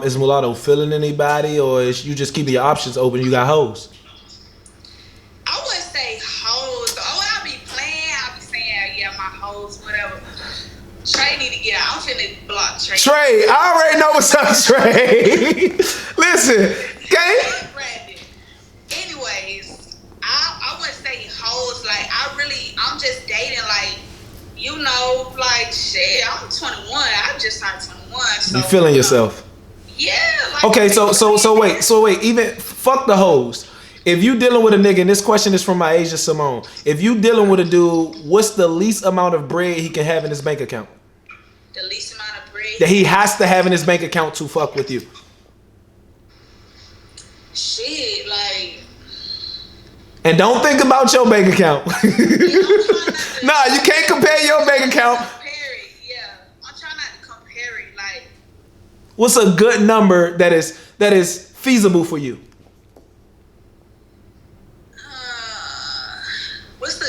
Is Mulatto feeling anybody, or is you just keeping your options open? You got hoes. I wouldn't say hoes. I be playing. I be saying, yeah, my hoes, whatever. Trey need to get out. I'm finna block Trey. Trey, I already know what's up, Trey. Listen, okay. Anyways, I wouldn't say hoes. Like I'm just dating like. You know, like shit. I'm 21. I just turned 21. So, you feeling yourself? Yeah. Like, okay. So wait. Even fuck the hoes. If you dealing with a nigga, and this question is from my Asia Simone. If you dealing with a dude, what's the least amount of bread he can have in his bank account? The least amount of bread that he has to have in his bank account to fuck with you. Shit, like. And don't think about your bank account. Nah, you can't compare your bank account. Yeah, I'm trying not to compare it. Like, what's a good number that is feasible for you? What's the?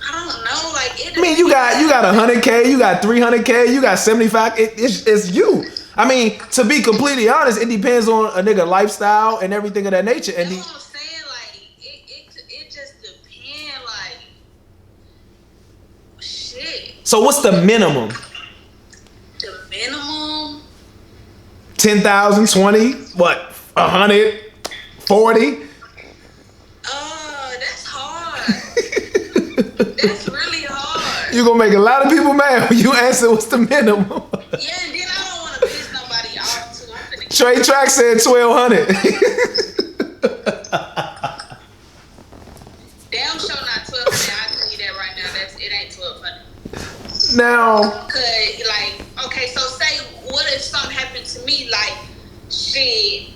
I don't know. Like, I mean, you got 100K, you got 300K, you got 75. It's you. I mean, to be completely honest, it depends on a nigga lifestyle and everything of that nature. And that's what I'm saying. Like, it just depends. Like, shit. So what's the minimum? The minimum? 10,000, 20, what? 100, 40? That's hard. That's really hard. You're gonna make a lot of people mad when you answer what's the minimum. Yeah, and then I don't want to piss nobody off too. I'm finna Trey Track said 1,200. Damn sure not 1,200. I tell you that right now. It ain't 1,200. Now, cause like, okay, so say what if something happened to me? Like, shit.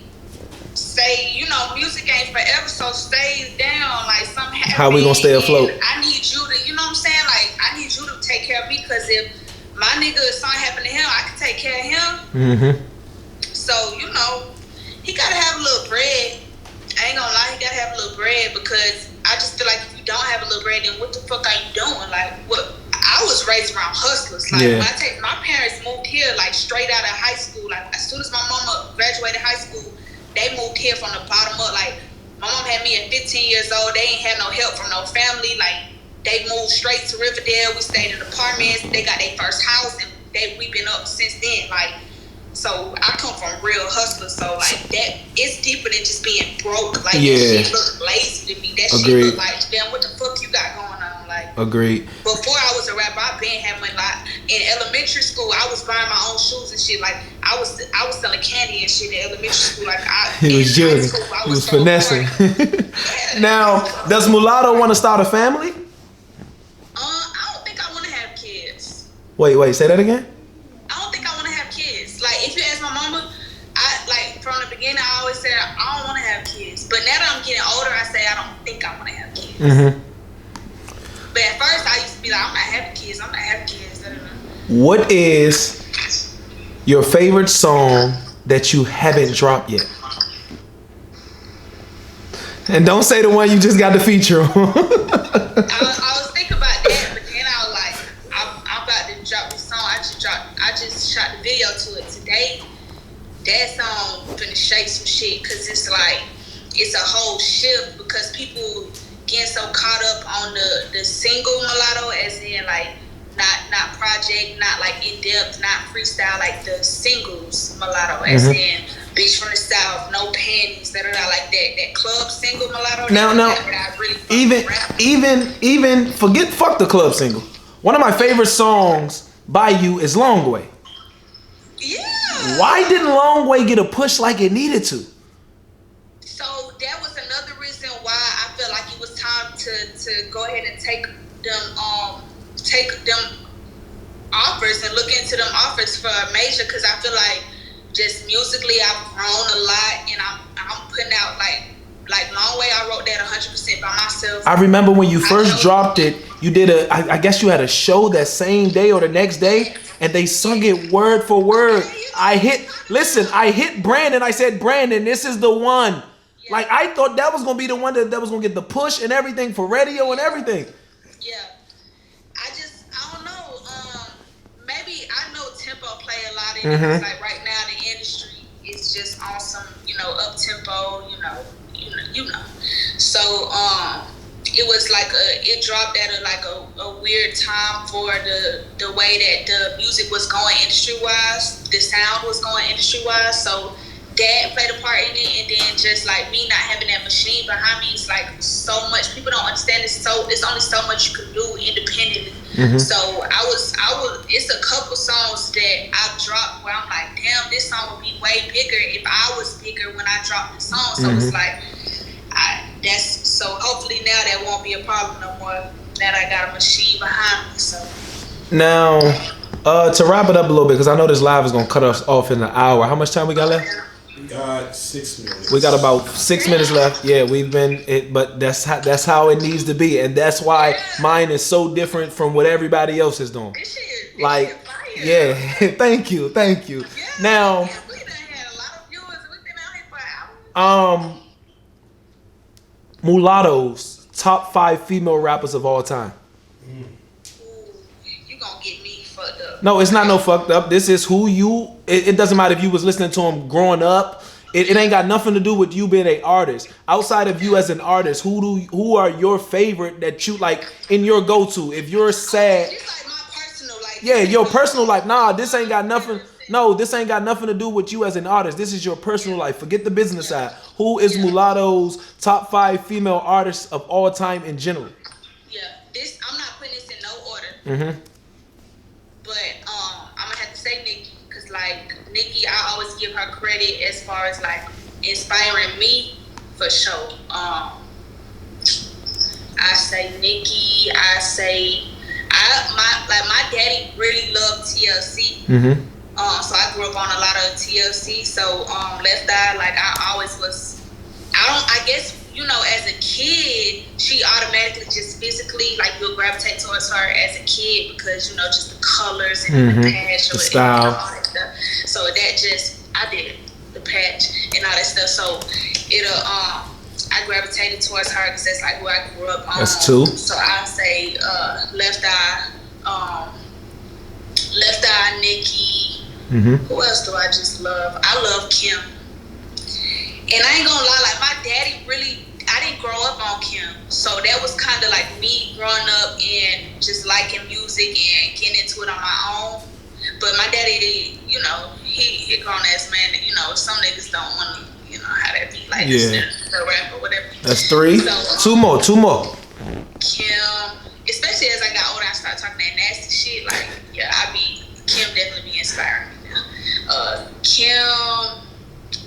Say, you know, music ain't forever, so stay down. Like, something happened. How we gonna stay afloat? I need you to, you know what I'm saying? Like, I need you to take care of me, because if my nigga, if something happened to him, I can take care of him. Mm-hmm. So, you know, he gotta have a little bread. I ain't gonna lie, he gotta have a little bread, because I just feel like if you don't have a little bread, then what the fuck are you doing? Like, what? I was raised around hustlers. Like, yeah. My parents moved here, like, straight out of high school. Like, as soon as my mama graduated high school, they moved here from the bottom up. Like, my mom had me at 15 years old. They ain't had no help from no family. Like, they moved straight to Riverdale. We stayed in apartments. They got their first house, and we've been up since then. Like, so I come from real hustlers. So, like, that, it's deeper than just being broke. Like, yeah. That shit look lazy to me. That shit look like, damn, what the fuck you got going on? Like, agreed. Before I was a rapper, I been had money. Like, in elementary school, I was buying my own shoes and shit. Like, I was selling candy and shit in elementary school. Like, he was judging. He was finessing. Now, does Mulatto want to start a family? I don't think I want to have kids. Wait, say that again? I don't think I want to have kids. Like, if you ask my mama, from the beginning, I always said I don't want to have kids. But now that I'm getting older, I say I don't think I want to have kids. Mm-hmm. But at first, I used to be like, I'm not having kids. What is your favorite song that you haven't dropped yet? And don't say the one you just got the feature on. I was thinking about that, but then I was like, I'm about to drop this song. I just shot the video to it today. that song finna shake some shit, because it's like, it's a whole shift, because people getting so caught up on the single mulatto, as in like not project, not like in depth, not freestyle, like the singles mulatto, as in bitch from the south, no panties, like that club single mulatto. Now, really even fuck the club single. One of my favorite songs by you is Long Way. Yeah. Why didn't Long Way get a push like it needed to? So that was another reason why I felt like it was time to go ahead and take them offers and look into them offers for a major, because I feel like just musically I've grown a lot, and I'm putting out like Long Way. I wrote that 100% by myself. I remember when you first dropped it, you did I guess you had a show that same day or the next day, and they sung it word for word. I hit Brandon. I said, Brandon, this is the one. Yeah. Like, I thought that was gonna be the one that was gonna get the push and everything for radio and everything. Yeah. I don't know. Maybe I know tempo play a lot in it. Like right now the industry is just on some, up tempo, you know. So it was like it dropped at a weird time for the way that the music was going industry wise, the sound was going industry wise. So that played a part in it, and then just like me not having that machine behind me, it's like so much people don't understand it. So it's only so much you can do independently. So I was it's a couple songs that I've dropped where I'm like, damn, this song would be way bigger if I was bigger when I dropped the song. So it's like so hopefully now that won't be a problem no more, that I got a machine behind me. So now to wrap it up a little bit, because I know this live is gonna cut us off in an hour. How much time we got left? We got 6 minutes. We got about 6 minutes left. Yeah, but that's how it needs to be, and that's why mine is so different from what everybody else is doing. This shit yeah, thank you. Yeah, Now, we done had a lot of viewers. We've been out here for an hour. Mulatto's top 5 female rappers of all time. Ooh, you gonna get me fucked up. No, it's not no fucked up. This is who you. It doesn't matter if you was listening to him growing up. It ain't got nothing to do with you being an artist. Outside of you as an artist, who are your favorite that you like in your go-to? If you're sad, It's like my personal life. yeah, your personal life. Nah, this ain't got nothing. No, this ain't got nothing to do with you as an artist. This is your personal life. Forget the business side. Who is Mulatto's top 5 female artists of all time in general? Yeah, I'm not putting this in no order. But I'm gonna have to say Nicki, because like Nicki, I always give her credit as far as like inspiring me for sure. I say Nicki. I say my daddy really loved TLC. So I grew up on a lot of TLC. So Left Eye, like I always was. I guess, as a kid, she automatically just physically, like, you'll gravitate towards her as a kid because, just the colors and the patch. The style. And all that stuff. So I did the patch and all that stuff. So I gravitated towards her because that's like where I grew up on. That's 2. So I say Left Eye, Nicki. Who else do I just love? I love Kim. And I ain't gonna lie, like my daddy I didn't grow up on Kim. So that was kind of like me growing up and just liking music and getting into it on my own. But my daddy, he a grown ass man. Some niggas don't want to, how that be like, the rap or whatever. That's 3. So, 2 more. Kim, especially as I got older, I started talking that nasty shit. Like, Kim definitely be inspiring me now. Kim,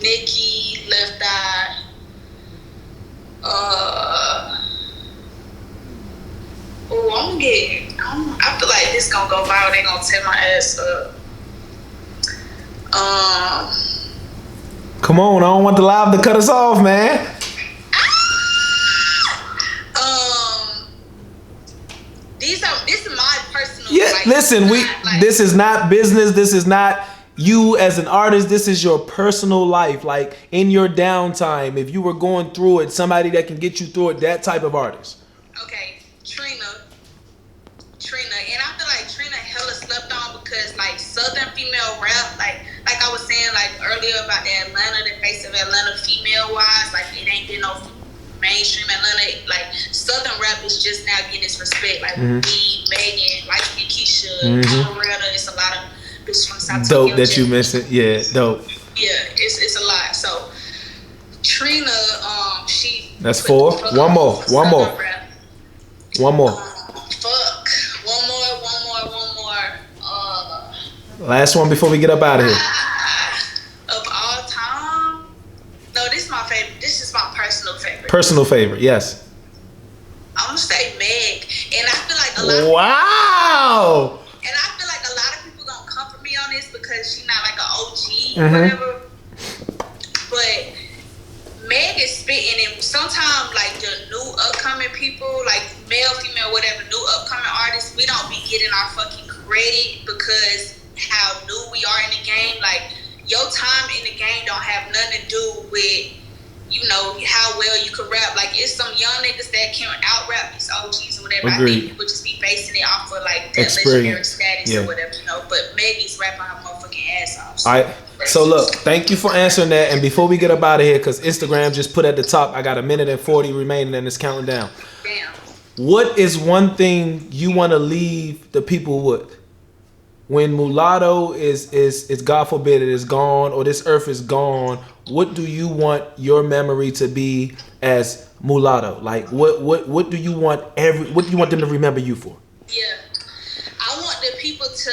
Nicki, Left Eye. I feel like this gonna go viral. They gonna tear my ass up. Come on, I don't want the live to cut us off, man. This is my personal. Yeah, listen, this is not business. This is not you as an artist. This is your personal life. Like in your downtime, if you were going through it, somebody that can get you through it. That type of artist. Okay, Trina, and I feel like Trina hella slept on because like Southern female rap, like I I was saying like earlier about the Atlanta, the face of Atlanta female wise, like it ain't been no mainstream Atlanta. Like Southern rap is just now getting its respect. Like me, Megan, like Keisha, Loretta. It's a lot of bitches from South Dope Tokyo. that you mentioned. Yeah, dope. Yeah, it's a lot. So Trina, she. That's 4. One more. Fuck. One more. Last one before we get up out of here. Of all time? No, this is my favorite. This is my personal favorite. Personal favorite, yes. I'm gonna say Meg, and I feel like a lot. Wow. And I feel like a lot of people gonna come for me on this because she's not like an OG or whatever. But Meg is spitting, and sometimes like the new upcoming people, like male, female, whatever, new upcoming artists, we don't be getting our fucking credit because how new we are in the game. Like your time in the game don't have nothing to do with, you know, how well you can rap. Like it's some young niggas that can out rap these OGs or whatever. Agreed. I think people just be basing it off of like that legendary status or whatever, you know. But Maggie's rapping her motherfucking ass off. So. All right. So look, thank you for answering that. And before we get up out of here, because Instagram just put at the top, I got 1:40 remaining and it's counting down. Damn. What is one thing you want to leave the people with? When Mulatto is God forbid it is gone or this earth is gone, what do you want your memory to be as Mulatto? Like what do you want them to remember you for? Yeah. I want the people to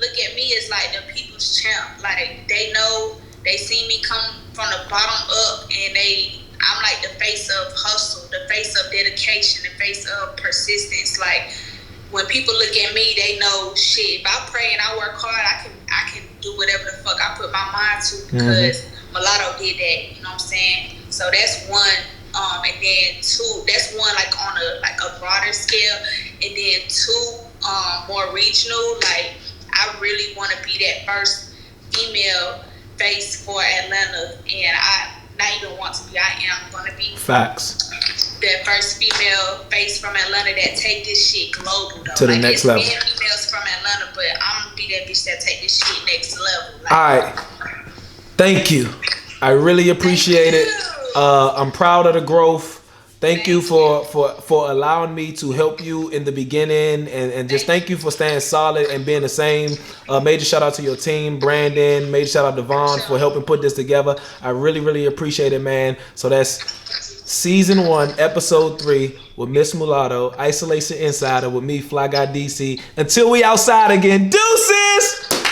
look at me as like the people's champ. Like they know, they see me come from the bottom up, and I'm like the face of hustle, the face of dedication, the face of persistence. Like when people look at me, they know shit. If I pray and I work hard, I can do whatever the fuck I put my mind to because Mulatto did that. You know what I'm saying? So that's one. And then 2, that's one like on a broader scale, and then 2 more regional. Like I really want to be that first female face for Atlanta, and I not even want to be. I am going to be Facts. that first female face from Atlanta that take this shit global though. To the like, next level. Men females from Atlanta, but I'm gonna be that bitch that take this shit next level. Like, All right. Thank you. I really appreciate it. I'm proud of the growth. Thank you for allowing me to help you in the beginning, and just thank you for staying solid and being the same. Major shout out to your team, Brandon. Major shout out to Vaughn for helping put this together. I really, really appreciate it, man. So that's season 1, episode 3 with Miss Mulatto, Isolation Insider with me, Fly Guy DC. Until we outside again, deuces!